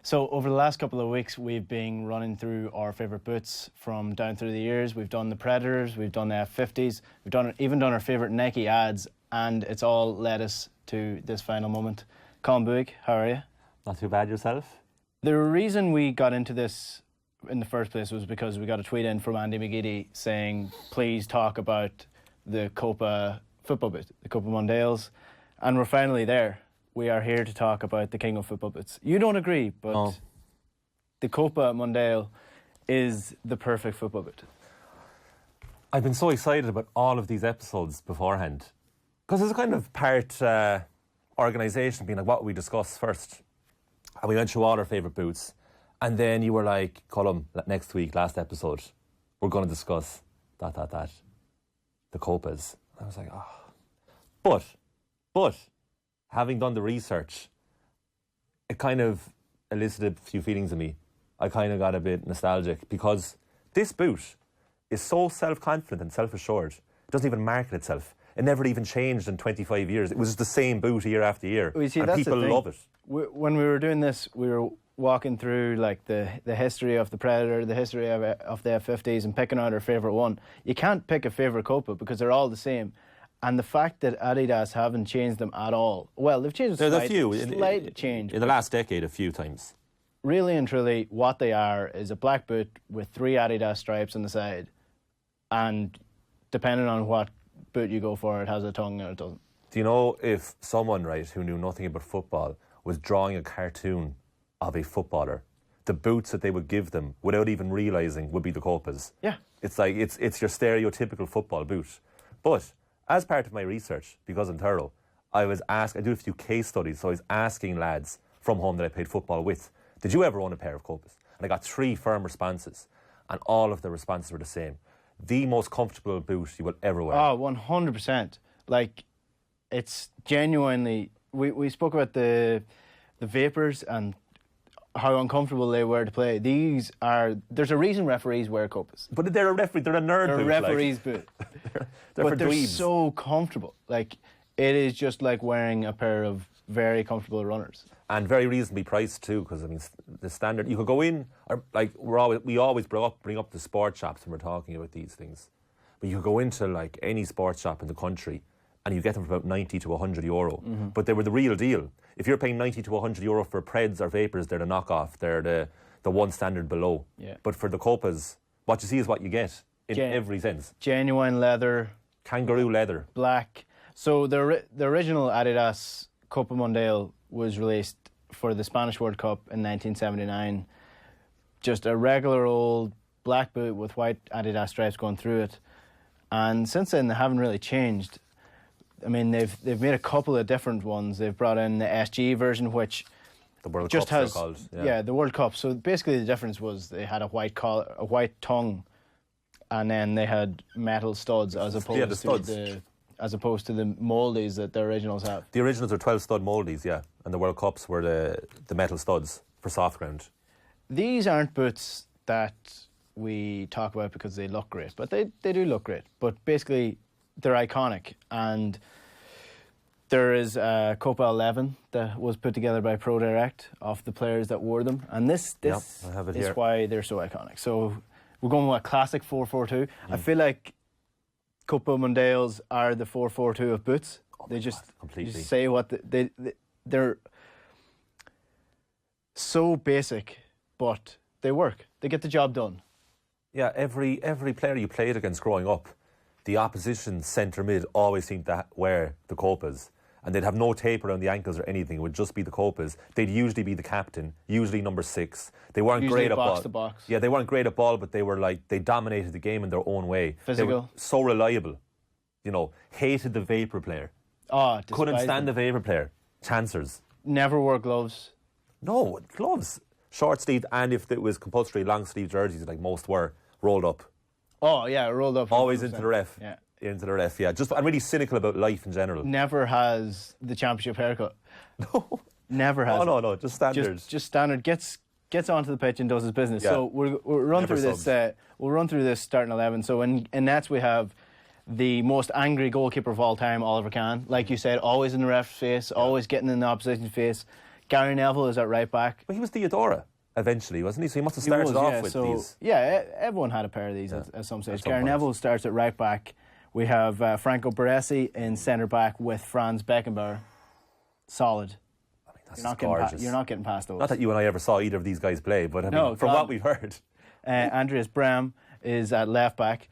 So over the last couple of weeks, we've been running through our favourite boots from down through the years. We've done the Predators, we've done the F50s, even done our favourite Nike ads, and it's all led us to this final moment. Colm, Boohig, how are you? Not too bad yourself? The reason we got into this in the first place was because we got a tweet in from Andy McGeady saying, please talk about the Copa football boot, the Copa Mundials, and we're finally there. We are here to talk about the king of football boots. You don't agree, but the Copa Mundial is the perfect football boot. I've been so excited about all of these episodes beforehand because it's a kind of part organisation, being like, what we discuss first. And we went through all our favourite boots. And then you were like, Colm, next week, last episode, we're going to discuss the Copas. I was like, oh. But, having done the research, it kind of elicited a few feelings in me. I kind of got a bit nostalgic because this boot is so self-confident and self-assured. It doesn't even market itself. It never even changed in 25 years. It was the same boot year after year. Well, you see, and that's people the thing. love it. When we were doing this, we were walking through like the history of the Predator, the history of the F50s, and picking out our favourite one. You can't pick a favourite Copa because they're all the same. And the fact that Adidas haven't changed them at all. Well, they've changed There's slight, a few. Slight change. In the last decade, a few times. Really and truly, what they are is a black boot with 3 Adidas stripes on the side. And depending on what boot you go for, it has a tongue and it doesn't. Do you know if someone, right, who knew nothing about football was drawing a cartoon of a footballer, the boots that they would give them without even realising would be the Copas? Yeah. It's like, it's your stereotypical football boot. But as part of my research, because I'm thorough, I do a few case studies, so I was asking lads from home that I played football with, did you ever own a pair of Copas? And I got 3 firm responses, and all of the responses were the same. The most comfortable boot you will ever wear. Oh, 100%. Like, it's genuinely... We spoke about the Vapors and how uncomfortable they were to play. There's a reason referees wear Copas. But they're a referee, they're a nerd boot. They're a referee's boot. they're but they're dweebs. so comfortable. Like, it is just like wearing a pair of very comfortable runners. And very reasonably priced too, because I mean, the standard, you could go in, or like we always bring up the sports shops when we're talking about these things. But you could go into like any sports shop in the country and you get them for about 90 to 100 euro. Mm-hmm. But they were the real deal. If you're paying 90 to 100 euro for Preds or Vapors, they're the knockoff. They're the one standard below. Yeah. But for the Copas, what you see is what you get in every sense. Genuine leather. Kangaroo leather. Black. So the original Adidas Copa Mundial was released for the Spanish World Cup in 1979. Just a regular old black boot with white Adidas stripes going through it. And since then, they haven't really changed. I mean, they've made a couple of different ones. They've brought in the SG version, which the World just Cups has are called. Yeah, the World Cup. So basically, the difference was they had a white tongue, and then they had metal studs as opposed to the moldies that the originals have. The originals are 12 stud moldies, yeah, and the World Cups were the metal studs for soft ground. These aren't boots that we talk about because they look great, but they do look great. But basically, they're iconic, and there is a Copa 11 that was put together by ProDirect of the players that wore them, and this I have it is here. why they're so iconic. So we're going with a classic 4-4-2. I feel like Copa Mundials are the 4-4-2 of boots. They just say what they're so basic, but they work. They get the job done. Yeah, every player you played against growing up, the opposition centre mid always seemed to wear the Copas, and they'd have no tape around the ankles or anything. It would just be the Copas. They'd usually be the captain, usually number 6. They weren't Usually great at ball. box to box. Yeah, they weren't great at ball, but they dominated the game in their own way. Physical. They were so reliable. You know, hated the Vapor player. Oh, Couldn't stand them. the Vapor player. Chancers. Never wore gloves. No, gloves. Short sleeved, and if it was compulsory long sleeve jerseys, like most were, rolled up. Oh yeah, rolled up. Always 100%. into the ref. Yeah. Into the ref, yeah. I'm really cynical about life in general. Never has the championship haircut. No. Never has. No. Just standard. Just standard. Gets onto the pitch and does his business. Yeah. So we'll run Never through subs. this. We'll run through this starting 11. So in nets we have the most angry goalkeeper of all time, Oliver Kahn. Like you said, always in the ref's face, always getting in the opposition's face, Gary Neville is at right back. But he was Theodora eventually, wasn't he? So he must have started off with these. Yeah, everyone had a pair of these at some stage. Gary Neville starts at right back. We have Franco Baresi in centre back with Franz Beckenbauer. Solid. I mean, that's gorgeous. You're not getting past those. Not that you and I ever saw either of these guys play, but I mean, from what we've heard. Andreas Braham is at left back.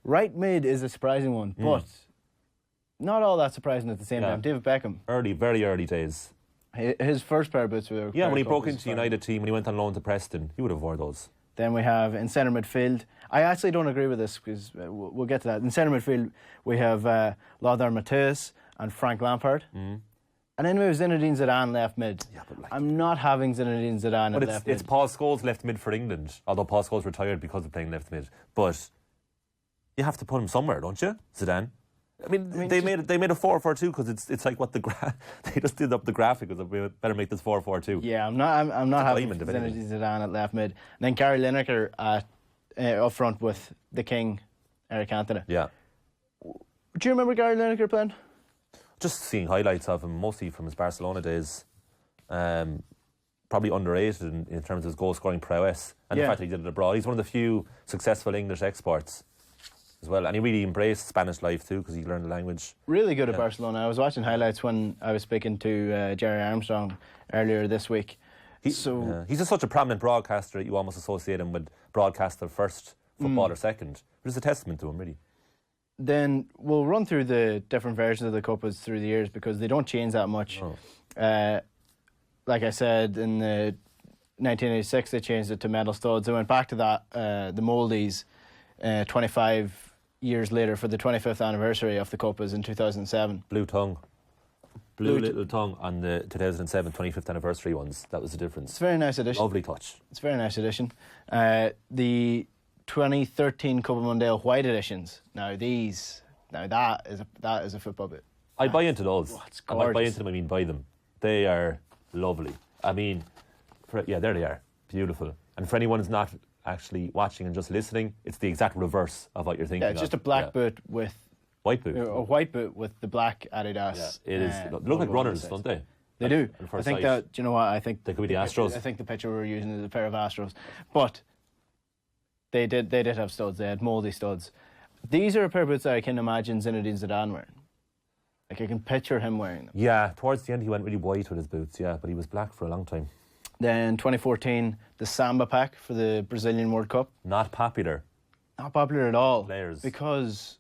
Right mid is a surprising one, but not all that surprising at the same time. David Beckham. Very early days. His first pair of boots were... Yeah, when he broke into the United team, when he went on loan to Preston, he would have wore those. Then we have in centre midfield... I actually don't agree with this, because we'll get to that. In centre midfield, we have Lothar Matthäus and Frank Lampard. And then we have Zinedine Zidane left mid. Yeah, but I'm not having Zinedine Zidane at left mid. It's Paul Scholes left mid for England, although Paul Scholes retired because of playing left mid. But you have to put him somewhere, don't you, Zidane? I mean they made a 4-4-2 because it's like what they just did up the graphic. We better make this 4-4-2. Yeah, I'm not having Zinedine Zidane at left mid. And then Gary Lineker up front with the king, Eric Cantona. Yeah. Do you remember Gary Lineker playing? Just seeing highlights of him, mostly from his Barcelona days. Probably underrated in terms of his goal-scoring prowess and the fact that he did it abroad. He's one of the few successful English exports as well, and he really embraced Spanish life too because he learned the language. Really good at Barcelona. I was watching highlights when I was speaking to Jerry Armstrong earlier this week. He's just such a prominent broadcaster that you almost associate him with broadcaster first, footballer second. But it's a testament to him, really. Then we'll run through the different versions of the Copas through the years because they don't change that much. No. Like I said, in the 1986 they changed it to metal studs. They went back to that, the Moldies, 25 years later for the 25th anniversary of the Copas in 2007. Blue little tongue on the 2007 25th anniversary ones. That was the difference. It's a very nice addition. Lovely touch. It's a very nice addition. The 2013 Copa Mundial white editions. Now that is a football bit. I buy into those. Oh, it's and by buy into them, I mean buy them. They are lovely. I mean, there they are. Beautiful. And for anyone who's not actually watching and just listening, it's the exact reverse of what you're thinking. Yeah, it's just a black boot with white boot. A white boot with the black Adidas. Yeah, it is. They look like runners, don't they? They do. I think that. Do you know what? I think they could be the Astros. I think the picture we were using is a pair of Astros, but they did have studs. They had mouldy studs. These are a pair of boots that I can imagine Zinedine Zidane wearing. Like I can picture him wearing them. Yeah, towards the end he went really white with his boots. Yeah, but he was black for a long time. Then 2014, the Samba pack for the Brazilian World Cup. Not popular. Not popular at all. Players. Because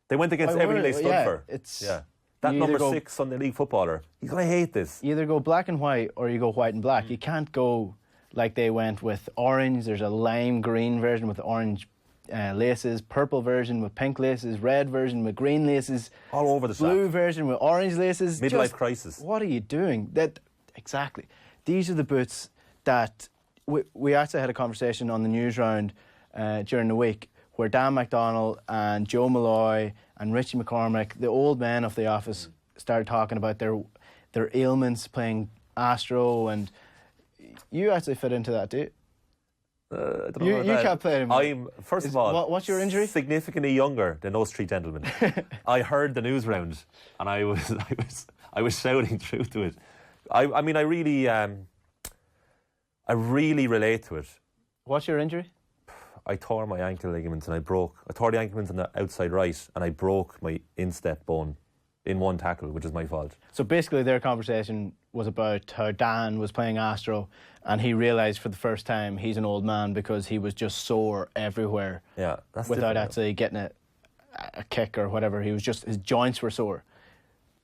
they went against everything they stood for. Yeah. That number 6 Sunday League footballer, he's going to hate this. You either go black and white or you go white and black. You can't go like they went with orange. There's a lime green version with orange laces, purple version with pink laces, red version with green laces. All over the shop. Blue version with orange laces. Midlife crisis. What are you doing? Exactly. These are the boots that we actually had a conversation on the news round during the week where Dan McDonnell and Joe Malloy and Richie McCormick, the old men of the office, started talking about their ailments playing Astro, and you actually fit into that, do you? I don't know. You can't play anymore. First of all, what's your injury? Significantly younger than those three gentlemen. I heard the news round and I was shouting through to it. I mean, I really relate to it. What's your injury? I tore my ankle ligaments and I tore the ankle ligaments on the outside right and I broke my instep bone in one tackle, which is my fault. So basically their conversation was about how Dan was playing Astro and he realised for the first time he's an old man because he was just sore everywhere. Yeah, that's without actually getting a kick or whatever. He was just, his joints were sore.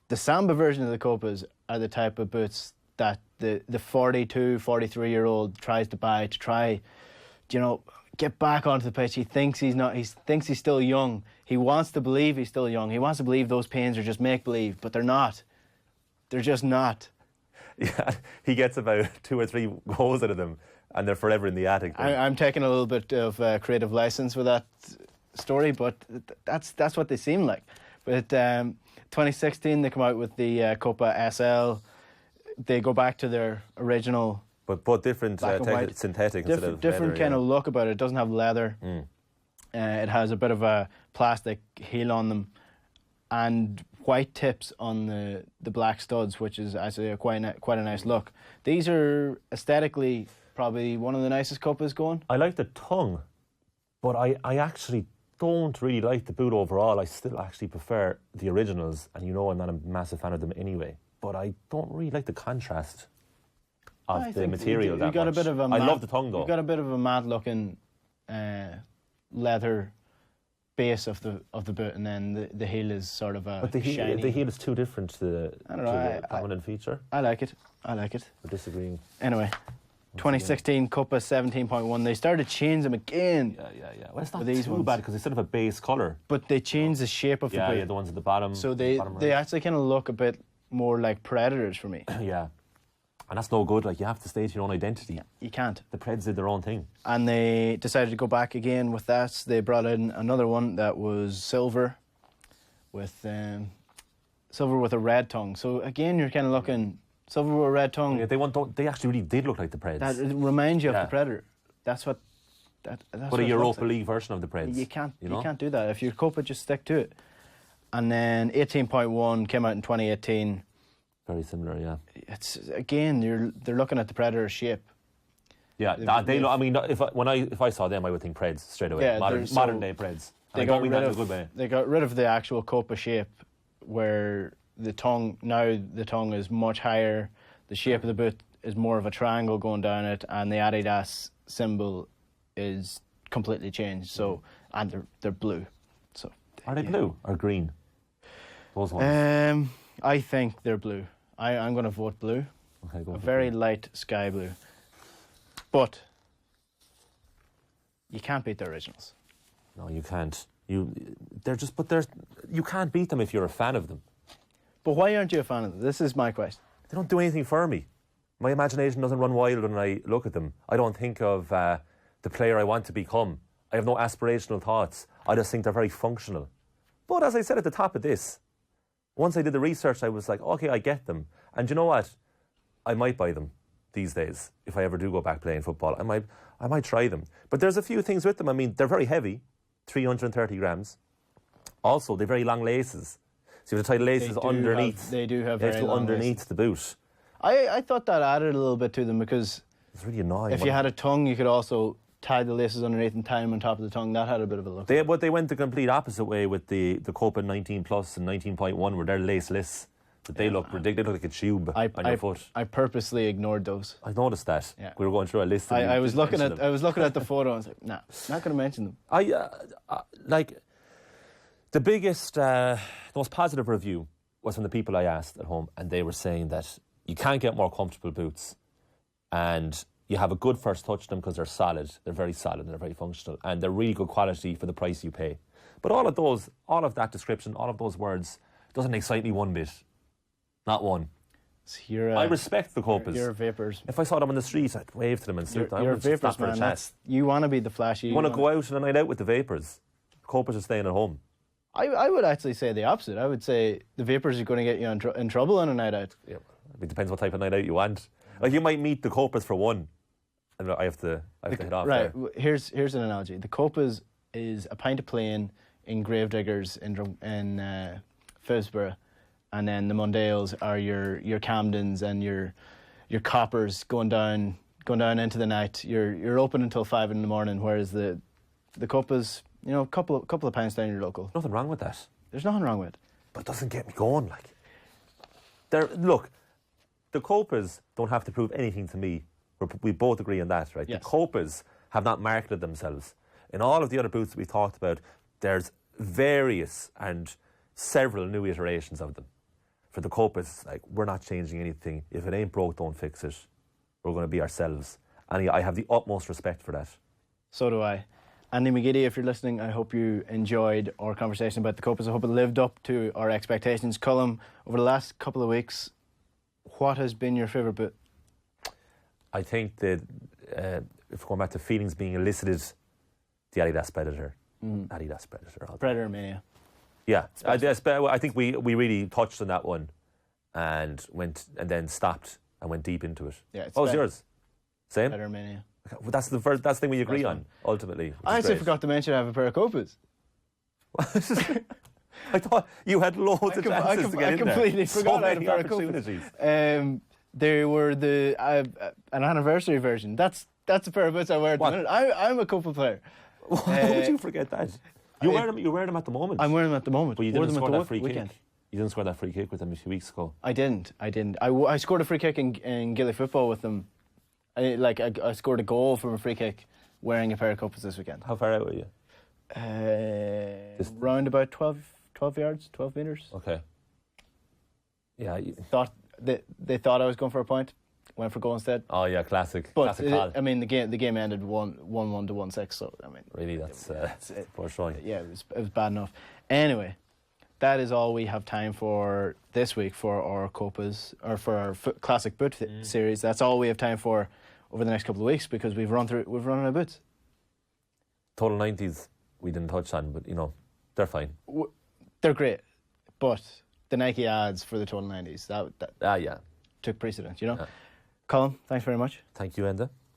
The Samba version of the Copas are the type of boots that the 42, 43-year-old tries to buy to try, get back onto the pitch. He thinks he's still young. He wants to believe he's still young. He wants to believe those pains are just make-believe, but they're not. They're just not. Yeah, he gets about 2 or 3 goals out of them, and they're forever in the attic. I'm taking a little bit of creative license with that story, but that's what they seem like. But 2016, they come out with the Copa SL. They go back to their original... But different synthetic instead of different leather, kind of look about it. It doesn't have leather. It has a bit of a plastic heel on them. And white tips on the black studs, which is actually quite a nice look. These are aesthetically probably one of the nicest Copas going. I like the tongue, but I actually don't really like the boot overall. I still actually prefer the originals, and I'm not a massive fan of them anyway. But I don't really like the contrast of the material that much. I love the tongue though. You've got a bit of a matte looking leather base of the boot, and then the heel is sort of a but the heel is too different to the prominent feature. I like it. We're disagreeing. Anyway, 2016 Copa 17.1. They started changing them again. Yeah. Well, it's not too bad because instead of a base colour. But they changed the shape of the boot. Yeah, the ones at the bottom. So they actually kind of look a bit more like Predators for me. Yeah. And that's no good. Like, you have to stay to your own identity. You can't. The Preds did their own thing. And they decided to go back again with that. They brought in another one that was silver with a red tongue. So again, you're kind of looking silver with a red tongue. Yeah, they actually really did look like the Preds. That reminds you of the Predator. That's what. But a Europa League version of the Preds. You can't do that. If you're Copa, just stick to it. And then 18.1 came out in 2018. Very similar, yeah. It's again, they're looking at the Predator shape. Yeah, if I saw them, I would think Preds straight away. Yeah, modern day Preds. They got rid of a good way. They got rid of the actual Copa shape, where the tongue is much higher. The shape of the boot is more of a triangle going down it, and the Adidas symbol is completely changed. So, and they're blue. So are they blue or green? Those ones. I think they're blue. I'm going to vote blue. Okay, go. A very light sky blue. But you can't beat the originals. No, you can't. You can't beat them if you're a fan of them. But why aren't you a fan of them? This is my question. They don't do anything for me. My imagination doesn't run wild when I look at them. I don't think of the player I want to become. I have no aspirational thoughts. I just think they're very functional. But as I said at the top of this, once I did the research, I was like, okay, I get them. And you know what? I might buy them these days. If I ever do go back playing football, I might try them. But there's a few things with them. I mean, they're very heavy, 330 grams. Also, they're very long laces. So you have to tie the laces underneath. They do have very long underneath laces. The boot. I thought that added a little bit to them, because it's really annoying. If you had a tongue, you could also tie the laces underneath and tie them on top of the tongue. That had a bit of a look. But they went the complete opposite way with the Copa 19 Plus and 19.1, where they're laceless. But they look ridiculous. They look like a tube on your foot. I purposely ignored those. I noticed that. Yeah. We were going through a list. I was looking at the photo. And I was like, nah, not going to mention them. Like the biggest, the most positive review was from the people I asked at home, and they were saying that you can't get more comfortable boots, and you have a good first touch to them because they're solid. They're very solid and they're very functional, and they're really good quality for the price you pay. But all of that description, all of those words, doesn't excite me one bit. Not one. I respect the Copas. You're vapors. If I saw them on the street, I'd wave to them and salute them. You're vapors, man. You want to be the flashy. You want to go out on a night out with the vapors. Copas are staying at home. I would actually say the opposite. I would say the vapors are going to get you in trouble on a night out. Yeah, it depends what type of night out you want. Like, you might meet the Copas for one, and I have to head off. Right. There. Here's an analogy. The Copas is a pint of plain in Gravediggers in Phibsborough, and then the Mundials are your Camdens and your Coppers going down into the night. You're open until 5 a.m, whereas the Copas, a couple of pints down your local. Nothing wrong with that. There's nothing wrong with it. But it doesn't get me going. Look, the Copas don't have to prove anything to me. We both agree on that, right? Yes. The Copas have not marketed themselves. In all of the other boots that we talked about, there's various and several new iterations of them. For the Copas, we're not changing anything. If it ain't broke, don't fix it. We're going to be ourselves. And I have the utmost respect for that. So do I. Andy McGiddy, if you're listening, I hope you enjoyed our conversation about the Copas. I hope it lived up to our expectations. Colm, over the last couple of weeks, what has been your favourite boot? I think that, if going back to feelings being elicited, the Adidas Predator. Adidas Predator. Predator Mania. Yeah, I think we really touched on that one and then stopped and went deep into it. Yeah, what was yours? Same? Predator Mania. Well, that's the thing we agree on, ultimately. I actually forgot to mention I have a pair of Copas. I thought you had loads of chances to get in there. I completely So forgot I had a many pair of opportunities. They were an anniversary version. That's a pair of boots I wear at the minute. I'm a couple player. Why would you forget that? You wear them at the moment. I'm wearing them at the moment. But you didn't score that free weekend. kick. You didn't score that free kick with them a few weeks ago. I didn't. I scored a free kick in Gilly football with them. I scored a goal from a free kick wearing a pair of cuppers this weekend. How far out were you? Round about 12 yards, 12 metres. Okay. Yeah. They thought I was going for a point. Went for goal instead. Oh yeah, classic. But classic Coll. I mean, the game ended 1-1 to 1-6. So I mean, really, that's poor showing. Yeah, it was bad enough. Anyway, that is all we have time for this week for our Copas or for our classic boot series. That's all we have time for over the next couple of weeks because we've run out of boots. Total 90s we didn't touch on, but they're fine. They're great, but the Nike ads for the Total 90s that yeah, took precedence. Yeah. Colm, thanks very much. Thank you, Enda.